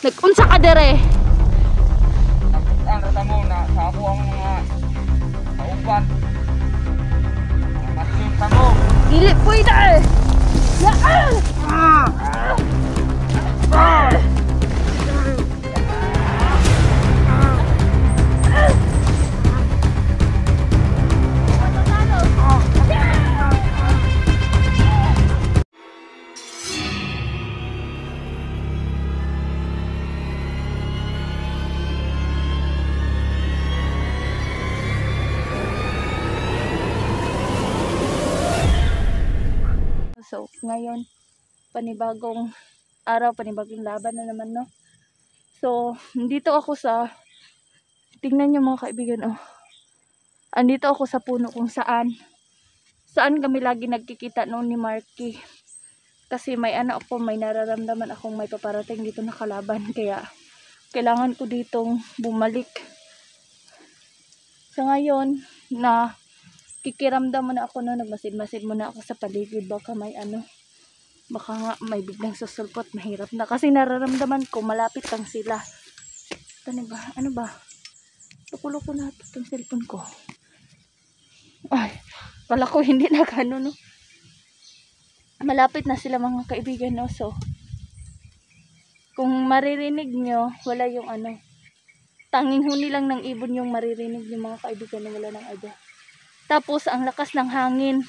Nag-unsa ka dere? Ang rata mo na sa ako ang mga kauban. Masinta mo. Dili pwede eh! Yaan! So, ngayon, panibagong araw, panibagong laban na naman, no? So, dito ako sa, tingnan nyo mga kaibigan, oh. Andito ako sa puno kung saan kami lagi nagkikita noon ni Marky. Kasi may anak ako, may nararamdaman akong may paparating dito na kalaban. Kaya, kailangan ko ditong bumalik. So, ngayon, na kikiramdam mo na ako, no, nagmasid-masid mo na ako sa paligid, baka may baka nga may biglang susulpot, mahirap na kasi nararamdaman ko malapit lang sila. Ano ba tukulo ko na itong cellphone ko. Ay, pala ko hindi na gano, no, malapit na sila mga kaibigan, no. So kung maririnig nyo, wala yung tanging huni lang ng ibon yung maririnig yung mga kaibigan na wala ng idea. Tapos, ang lakas ng hangin.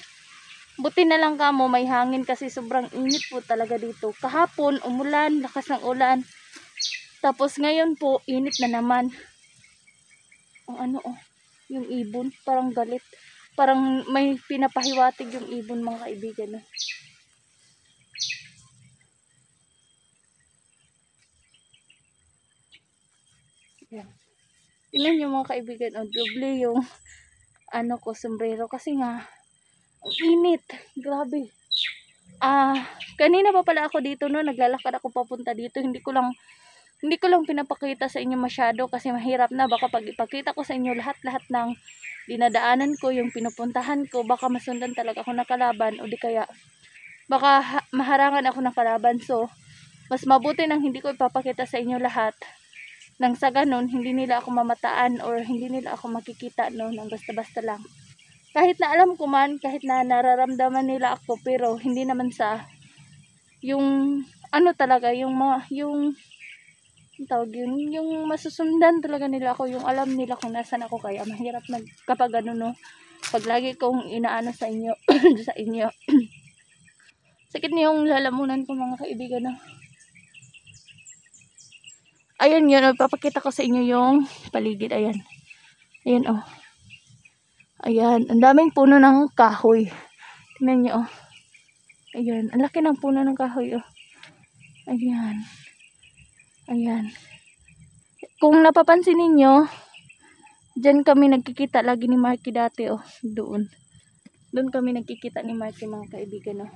Buti na lang kamo, may hangin kasi sobrang init po talaga dito. Kahapon, umulan, lakas ng ulan. Tapos, ngayon po, init na naman. Ang yung ibon, parang galit. Parang may pinapahiwatig yung ibon, mga kaibigan. No? Yan. Tingnan nyo mga kaibigan, doble yung ko sombrero kasi nga ang init, grabe. Kanina pa pala ako dito, no, naglalakad ako papunta dito. Hindi ko lang pinapakita sa inyo masyado kasi mahirap na. Baka pag ipakita ko sa inyo lahat ng dinadaanan ko, yung pinupuntahan ko, baka masundan talaga ako ng kalaban o di kaya baka maharangan ako ng kalaban. So mas mabuti nang hindi ko ipapakita sa inyo lahat, nang sa ganun hindi nila ako mamataan or hindi nila ako makikita, no, nang basta-basta lang. Kahit na alam ko man, kahit na nararamdaman nila ako, pero hindi naman sa yung talaga, yung tawag yun, yung masusundan talaga nila ako, yung alam nila kung nasan ako. Kaya mahirap kapag no, pag lagi kong inaano sa inyo sa inyo. Sakit niyo yung lalamunan ko mga kaibigan, no. Ayan yun, papakita ko sa inyo yung paligid. Ayan. Ayan, oh. Ayan, ang daming puno ng kahoy. Tingnan nyo, oh. Ayan, ang laki ng puno ng kahoy, oh. Ayan. Ayan. Kung napapansin ninyo, dyan kami nagkikita lagi ni Marky dati, oh. Doon kami nagkikita ni Marky, mga kaibigan, oh.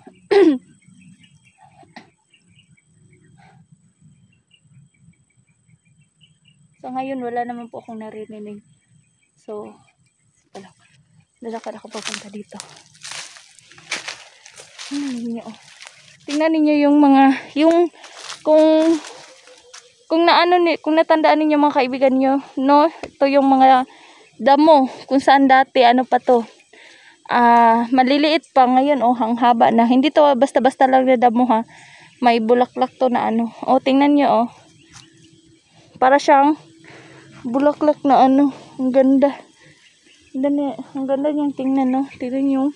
So ngayon wala naman po akong naririnig. So lalakad ako papunta dito. Tingnan ninyo yung mga kung natandaan ninyo mga kaibigan nyo, no, ito yung mga damo kung saan dati pa to. Maliliit pa, ngayon ang haba na. Hindi to basta-basta lang na damo, ha. May bulaklak to na tingnan nyo, para siyang bulaklak na ang ganda. Ang ganda niyang tingnan, no. Tingnan yung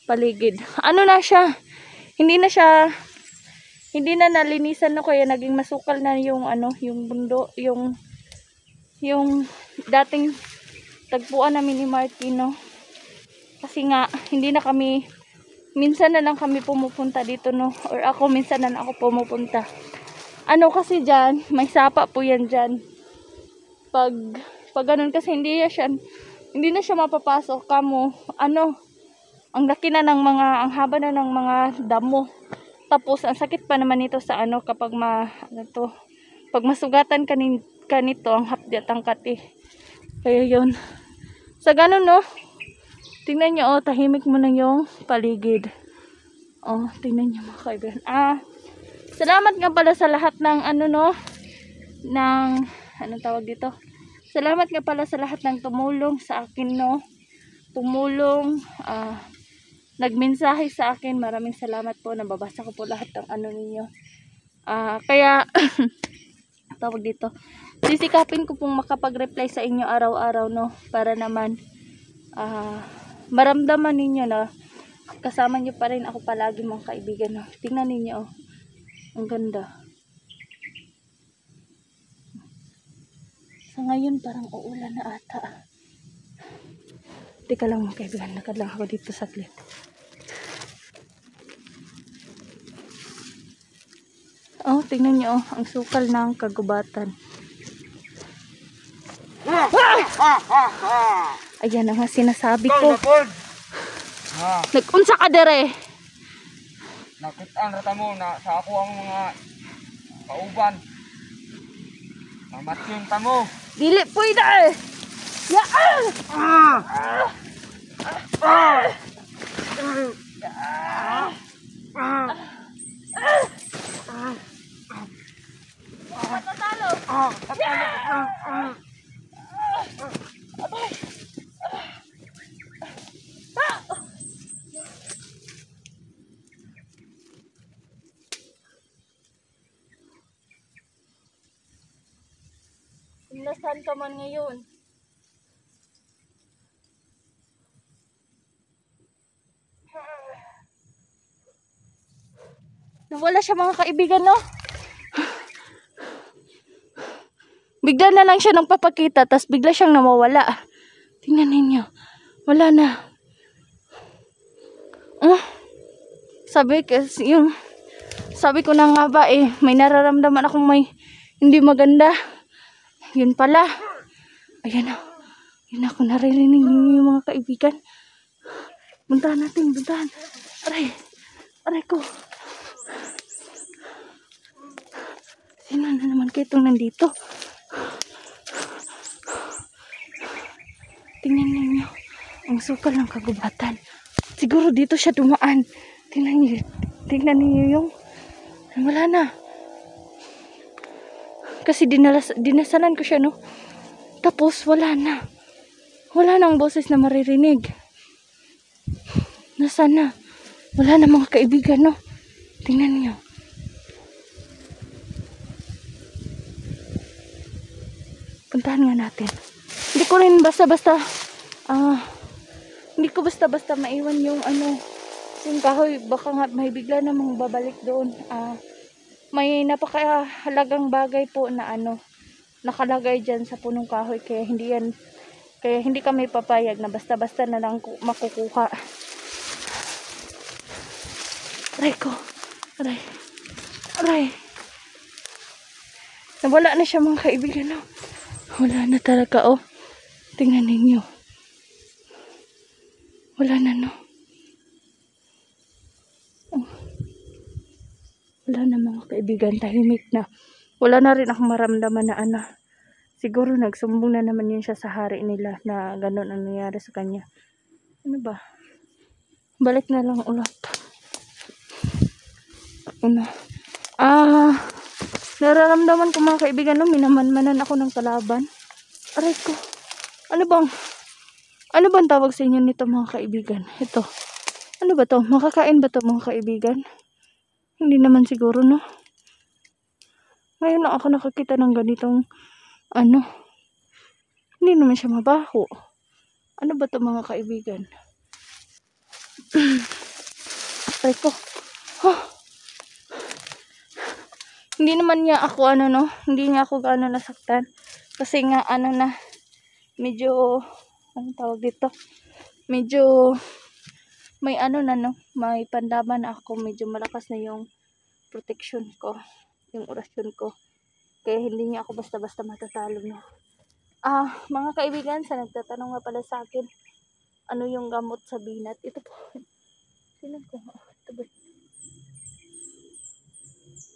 paligid. Na siya? Hindi na nalinisan, no, kaya naging masukal na yung yung bundo, yung dating tagpuan namin ni Marky, no. Kasi nga hindi na kami, minsan na lang kami pumupunta dito, no, or ako minsan na lang ako pumupunta. Kasi dyan, may sapa po yan dyan. Pag ganun kasi hindi na siya mapapasok kamo. Ang laki na ng ang haba na ng mga damo. Tapos ang sakit pa naman nito sa kapag pag masugatan ka nito, ang hapdi at ang kati. Kaya yun. Sa ganun, no. Tingnan nyo, tahimik mo na yung paligid. Tingnan nyo mga kaibigan. Salamat nga pala sa lahat ng no, anong tawag dito? Salamat nga pala sa lahat ng tumulong sa akin, no? Tumulong, nagmensahe sa akin. Maraming salamat po. Nababasa ko po lahat ng ano ninyo. Kaya, tawag dito, sisikapin ko pong makapag-reply sa inyo araw-araw, no? Para naman, maramdaman ninyo na kasama nyo pa rin ako palagi, mga kaibigan, no? Tingnan ninyo, oh. Ang ganda. Sa ngayon, parang uulan na ata. Teka lang, mga kaibigan. Lakad lang ako dito saglit. Oh, tingnan nyo, oh. Ang sukal ng kagubatan. Ayan ang sinasabi ko. Nag-unsa ka dere. Nakitaan rata mo na sa ako ang mga kauban. Mamatyon ta mo. Dili pwede eh. Yaan! Matatalo! Nasaan ka man ngayon? Nawala siya, mga kaibigan, no? Bigla na lang siya nang papakita, tas bigla siyang nawawala. Tingnan ninyo. Wala na. Sabi ko na nga ba may nararamdaman akong may hindi maganda. Yun pala. Ayan na. Yun ako naririnig ninyo, mga kaibigan. Buntahan natin, buntahan. Aray ko. Sino na naman kayo itong nandito? Tingnan ninyo. Ang sukal ng kagubatan. Siguro dito siya dumaan. Tingnan ninyo yung wala na. Kasi dinasalan ko siya, no? Tapos wala na. Wala nang boses na maririnig. Nasaan na? Wala na, mga kaibigan, no? Tingnan niyo. Puntahan nga natin. Hindi ko rin basta-basta hindi ko basta-basta maiwan yung yung kahoy. Baka nga may bigla namang babalik doon. May napakahalagang bagay po na nakalagay dyan sa punong kahoy. Kaya hindi kami papayag na basta-basta na lang makukuha. Aray ko. Aray. Nawala na siya, mga kaibigan, no? Wala na talaga, oh. Tingnan ninyo. Wala na, no? Oh. Wala na, mga kaibigan. Tahimik na. Wala na rin akong maramdaman na siguro nagsumbong na naman yun siya sa hari nila na ganun ang nangyari sa kanya. Ano ba? Balik na lang ulit. Nararamdaman ko, mga kaibigan, no? Minamanmanan ako ng kalaban. Aray ko. Ano bang tawag sa inyo nito, mga kaibigan? Ito. Ano ba to? Makakain ba to, mga kaibigan? Hindi naman siguro, no? Ngayon lang ako nakakita ng ganitong hindi naman siya mabaho. Ano ba to, mga kaibigan? Aray ko. Hindi naman niya ako hindi niya ako gaano nasaktan. Kasi nga medyo tawag dito? Medyo may may pandaman ako, medyo malakas na yung protection ko, yung orasyon ko. Kaya hindi niya ako basta-basta matatalo, no. Mga kaibigan, sa nagtatanong nga pala sa akin, ano yung gamot sa binat? Ito po. Sino ko? Ito ba?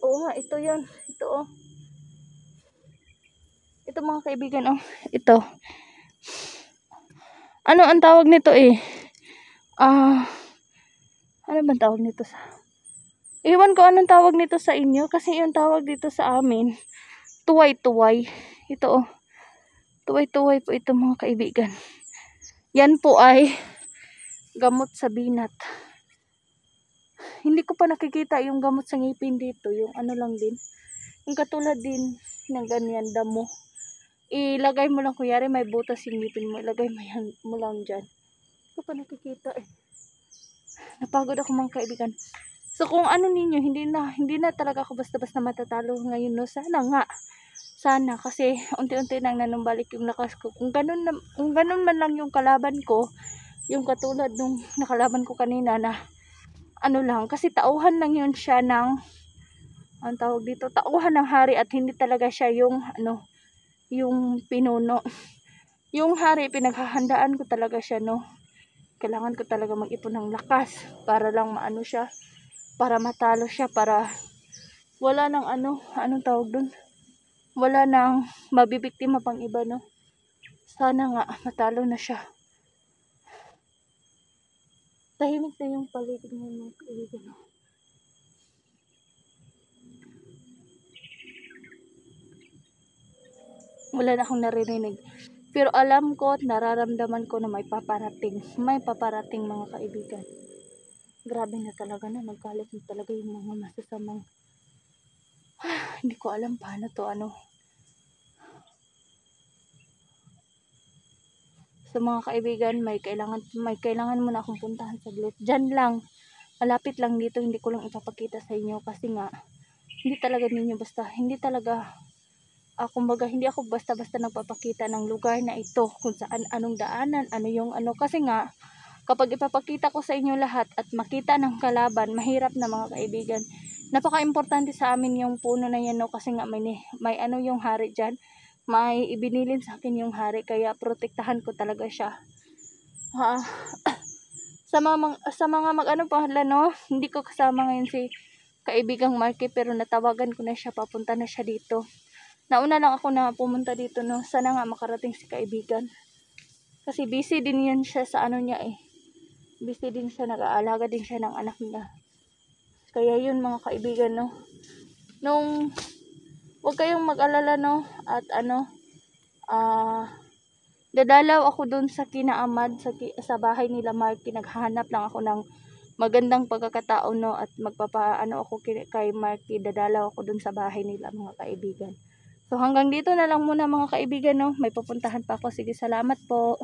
Oo nga, ito yun. Ito, oh. Ito, mga kaibigan, oh. Ito. Ano ang tawag nito, ano bang tawag nito sa... Iwan ko anong tawag nito sa inyo. Kasi yung tawag dito sa amin, tuway-tuway. Ito oh. Tuway-tuway po ito mga kaibigan. Yan po ay gamot sa binat. Hindi ko pa nakikita yung gamot sa ngipin dito. Yung ano lang din. Yung katulad din ng ganyan damo. Ilagay mo lang, kuyari may butas yung ngipin mo. Ilagay mo lang dyan. Hindi ko pa nakikita eh. Napagod ako mga kaibigan. So kung ano ninyo, hindi na talaga ako basta-basta matatalo ngayon, no? Sana kasi unti-unti nang nanumbalik yung lakas ko. Kung ganun man lang yung kalaban ko, yung katulad nung nakalaban ko kanina na ano lang, kasi tauhan lang yun siya ng ang tawag dito, tauhan ng hari at hindi talaga siya yung ano, yung pinuno. Yung hari pinaghahandaan ko talaga siya, no. Kailangan ko talaga mag-ipon ng lakas para lang maano siya, para matalo siya, para wala nang ano, anong tawag dun? Wala nang mabibiktima pang iba, no. Sana nga matalo na siya. Tahimik na yung paligid ng mga kaibigan, no. Wala na akong naririnig. Pero alam ko at nararamdaman ko na may paparating. May paparating mga kaibigan. Grabe na talaga na. Nagkalat na talaga yung mga masasamang. Hindi ko alam paano to ano. So mga kaibigan, may kailangan muna akong puntahan saglit. Diyan lang. Malapit lang dito. Hindi ko lang ipapakita sa inyo. Kasi nga, hindi talaga ninyo basta. Hindi talaga kumbaga hindi ako basta-basta nagpapakita ng lugar na ito, kung saan, anong daanan, ano yung ano, kasi nga kapag ipapakita ko sa inyo lahat at makita ng kalaban, mahirap na mga kaibigan. Napaka-importante sa amin yung puno na yan, no, kasi nga may ano yung hari dyan, may ibinilin sa akin yung hari, kaya protektahan ko talaga siya. Sa mga mag-ano pa, no, hindi ko kasama ngayon si kaibigang Marky, pero natawagan ko na siya, papunta na siya dito. Nauna lang ako na pumunta dito, no. Sana nga makarating si kaibigan. Kasi busy din yan siya sa ano niya eh. Busy din siya, nag-aalaga din siya ng anak niya. Kaya yun mga kaibigan, no. Huwag kayong mag-alala, no. At ano, dadalaw ako dun sa kinaamad, sa bahay nila Marky. Naghahanap lang ako ng magandang pagkakataon, no. At magpapaano ako kay Marky. Dadalaw ako dun sa bahay nila mga kaibigan. So hanggang dito na lang muna mga kaibigan, no. May pupuntahan pa ako. Sige, salamat po.